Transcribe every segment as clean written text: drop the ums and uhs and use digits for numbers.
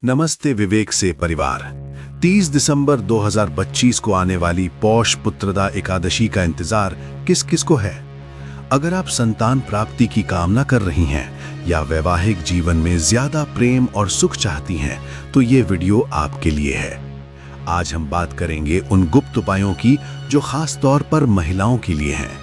नमस्ते विवेक से परिवार। 30 दिसंबर 2025 को आने वाली पौष पुत्रदा एकादशी का इंतजार किस किस को है। अगर आप संतान प्राप्ति की कामना कर रही हैं या वैवाहिक जीवन में ज्यादा प्रेम और सुख चाहती हैं तो ये वीडियो आपके लिए है। आज हम बात करेंगे उन गुप्त उपायों की जो खास तौर पर महिलाओं के लिए हैं।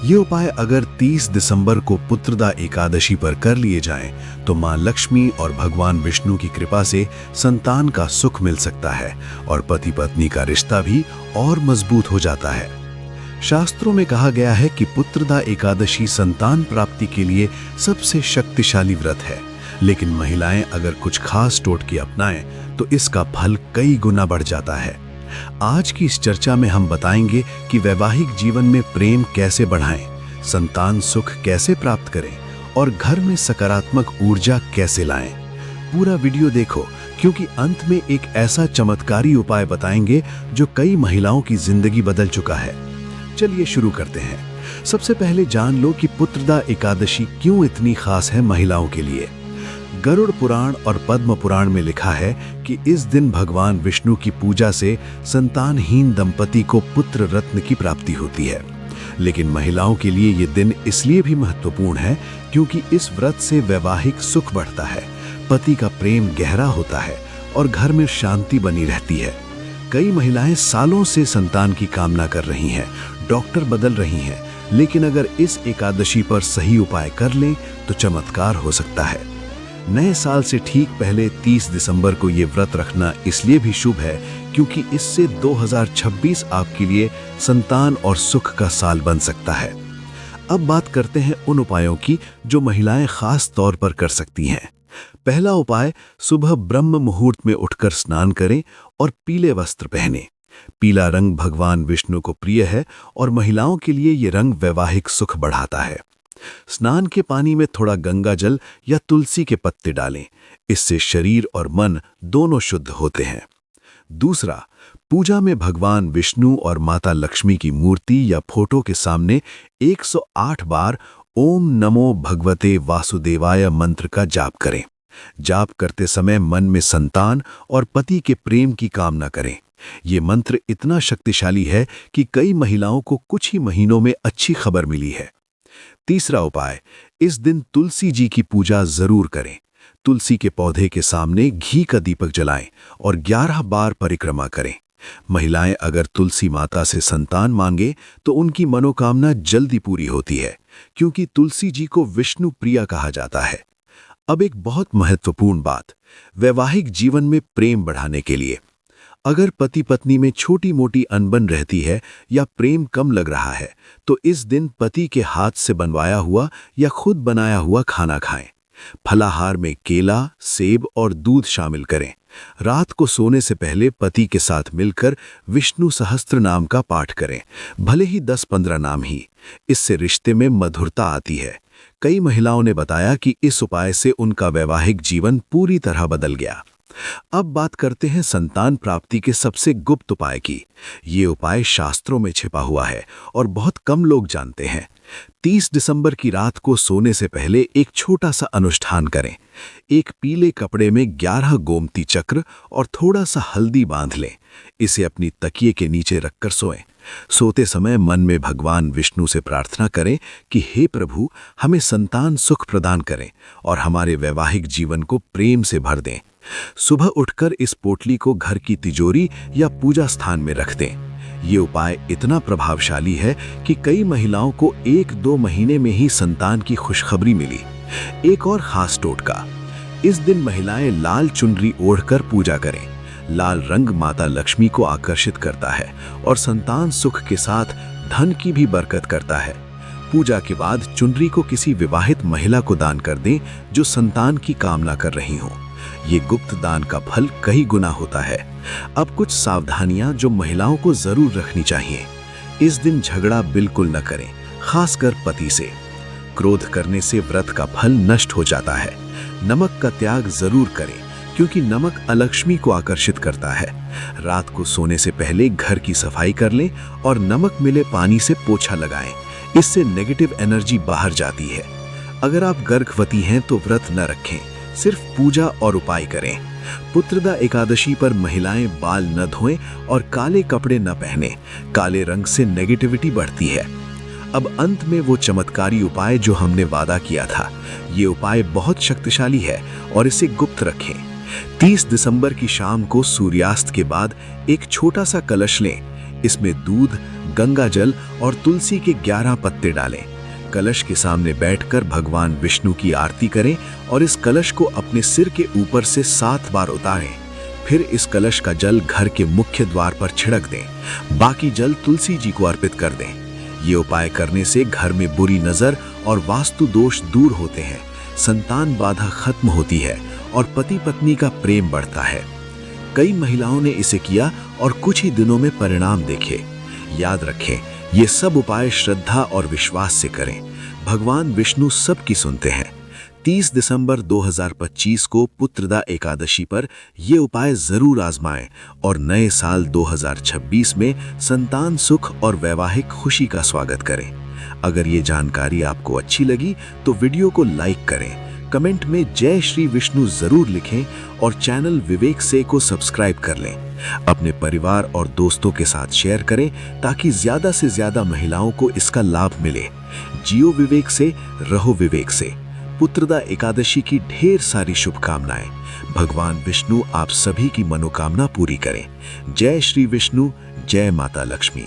ये उपाय अगर 30 दिसंबर को पुत्रदा एकादशी पर कर लिए जाएं तो मां लक्ष्मी और भगवान विष्णु की कृपा से संतान का सुख मिल सकता है और पति पत्नी का रिश्ता भी और मजबूत हो जाता है। शास्त्रों में कहा गया है कि पुत्रदा एकादशी संतान प्राप्ति के लिए सबसे शक्तिशाली व्रत है, लेकिन महिलाएं अगर कुछ खास टोटके अपनाएं तो इसका फल कई गुना बढ़ जाता है। आज की इस चर्चा में हम बताएंगे कि वैवाहिक जीवन में प्रेम कैसे बढ़ाएं, संतान सुख कैसे प्राप्त करें और घर में सकारात्मक ऊर्जा कैसे लाएं। पूरा वीडियो देखो, क्योंकि अंत में एक ऐसा चमत्कारी उपाय बताएंगे जो कई महिलाओं की जिंदगी बदल चुका है। चलिए शुरू करते हैं। सबसे पहले जान लो कि पुत्रदा एकादशी क्यों इतनी खास है महिलाओं के लिए। गरुड़ पुराण और पद्म पुराण में लिखा है कि इस दिन भगवान विष्णु की पूजा से संतानहीन दंपति को पुत्र रत्न की प्राप्ति होती है। लेकिन महिलाओं के लिए ये दिन इसलिए भी महत्वपूर्ण है क्योंकि इस व्रत से वैवाहिक सुख बढ़ता है, पति का प्रेम गहरा होता है और घर में शांति बनी रहती है। कई महिलाएं सालों से संतान की कामना कर रही हैं, डॉक्टर बदल रही हैं, लेकिन अगर इस एकादशी पर सही उपाय कर लें तो चमत्कार हो सकता है। नए साल से ठीक पहले 30 दिसंबर को ये व्रत रखना इसलिए भी शुभ है क्योंकि इससे 2026 आपके लिए संतान और सुख का साल बन सकता है। अब बात करते हैं उन उपायों की जो महिलाएं खास तौर पर कर सकती हैं। पहला उपाय, सुबह ब्रह्म मुहूर्त में उठकर स्नान करें और पीले वस्त्र पहनें। पीला रंग भगवान विष्णु को प्रिय है और महिलाओं के लिए ये रंग वैवाहिक सुख बढ़ाता है। स्नान के पानी में थोड़ा गंगा जल या तुलसी के पत्ते डालें, इससे शरीर और मन दोनों शुद्ध होते हैं। दूसरा, पूजा में भगवान विष्णु और माता लक्ष्मी की मूर्ति या फोटो के सामने 108 बार ओम नमो भगवते वासुदेवाय मंत्र का जाप करें। जाप करते समय मन में संतान और पति के प्रेम की कामना करें। ये मंत्र इतना शक्तिशाली है कि कई महिलाओं को कुछ ही महीनों में अच्छी खबर मिली है। तीसरा उपाय, इस दिन तुलसी जी की पूजा जरूर करें। तुलसी के पौधे के सामने घी का दीपक जलाएं और 11 बार परिक्रमा करें। महिलाएं अगर तुलसी माता से संतान मांगे तो उनकी मनोकामना जल्दी पूरी होती है, क्योंकि तुलसी जी को विष्णु प्रिया कहा जाता है। अब एक बहुत महत्वपूर्ण बात, वैवाहिक जीवन में प्रेम बढ़ाने के लिए अगर पति पत्नी में छोटी मोटी अनबन रहती है या प्रेम कम लग रहा है तो इस दिन पति के हाथ से बनवाया हुआ या खुद बनाया हुआ खाना खाएं। फलाहार में केला, सेब और दूध शामिल करें। रात को सोने से पहले पति के साथ मिलकर विष्णु सहस्त्र नाम का पाठ करें, भले ही 10-15 नाम ही। इससे रिश्ते में मधुरता आती है। कई महिलाओं ने बताया कि इस उपाय से उनका वैवाहिक जीवन पूरी तरह बदल गया। अब बात करते हैं संतान प्राप्ति के सबसे गुप्त उपाय की। ये उपाय शास्त्रों में छिपा हुआ है और बहुत कम लोग जानते हैं। 30 दिसंबर की रात को सोने से पहले एक छोटा सा अनुष्ठान करें। एक पीले कपड़े में 11 गोमती चक्र और थोड़ा सा हल्दी बांध लें। इसे अपनी तकिए के नीचे रखकर सोएं। सोते समय मन में भगवान विष्णु से प्रार्थना करें कि हे प्रभु, हमें संतान सुख प्रदान करें और हमारे वैवाहिक जीवन को प्रेम से भर दें। सुबह उठकर इस पोटली को घर की तिजोरी या पूजा स्थान में रख दें। ये उपाय इतना प्रभावशाली है कि कई महिलाओं को 1-2 महीने में ही संतान की खुशखबरी मिली। एक और खास टोटका, इस दिन महिलाएं लाल चुनरी ओढ़कर पूजा करें। लाल रंग माता लक्ष्मी को आकर्षित करता है और संतान सुख के साथ धन की भी बरकत करता है। पूजा के बाद चुनरी को किसी विवाहित महिला को दान कर दें जो संतान की कामना कर रही हो। ये गुप्त दान का फल कई गुना होता है। अब कुछ सावधानियां जो महिलाओं को जरूर रखनी चाहिए। इस दिन झगड़ा बिल्कुल न करें, खासकर पति से। क्रोध करने से व्रत का फल नष्ट हो जाता है। नमक का त्याग जरूर करें, क्योंकि नमक अलक्ष्मी को आकर्षित करता है। रात को सोने से पहले घर की सफाई कर लें और नमक मिले पानी से पोछा लगाएं। इससे नेगेटिव एनर्जी बाहर जाती है। अगर आप गर्भवती हैं तो व्रत न रखें, सिर्फ पूजा और उपाय करें। पुत्रदा एकादशी पर महिलाएं बाल न धोएं और काले कपड़े न पहने। काले रंग से नेगेटिविटी बढ़ती है। अब अंत में वो चमत्कारी उपाय जो हमने वादा किया था। ये उपाय बहुत शक्तिशाली है और इसे गुप्त रखें। 30 दिसंबर की शाम को सूर्यास्त के बाद एक छोटा सा कलश लें। इसमें दूध, गंगा जल और तुलसी के 11 पत्ते डालें। कलश के सामने बैठकर भगवान विष्णु की आरती करें और इस कलश को अपने सिर के ऊपर से 7 बार उतारें। फिर इस कलश का जल घर के मुख्य द्वार पर छिड़क दें। बाकी जल तुलसी जी को अर्पित कर दें। ये उपाय करने से घर में बुरी नजर और वास्तु दोष दूर होते हैं, संतान बाधा खत्म होती है और पति पत्नी का प्रेम बढ़ता है। कई महिलाओं ने इसे किया और कुछ ही दिनों में परिणाम देखे। याद रखें, ये सब उपाय श्रद्धा और विश्वास से करें। भगवान विष्णु सबकी सुनते हैं। 30 दिसंबर 2025 को पुत्रदा एकादशी पर ये उपाय जरूर आजमाएं और नए साल 2026 में संतान सुख और वैवाहिक खुशी का स्वागत करें। अगर ये जानकारी आपको अच्छी लगी तो वीडियो को लाइक करें, कमेंट में जय श्री विष्णु जरूर लिखें और चैनल विवेक से को सब्सक्राइब कर लें। अपने परिवार और दोस्तों के साथ शेयर करें ताकि ज्यादा से ज्यादा महिलाओं को इसका लाभ मिले। जियो विवेक से, रहो विवेक से। पुत्रदा एकादशी की ढेर सारी शुभकामनाएं। भगवान विष्णु आप सभी की मनोकामना पूरी करें। जय श्री विष्णु, जय माता लक्ष्मी।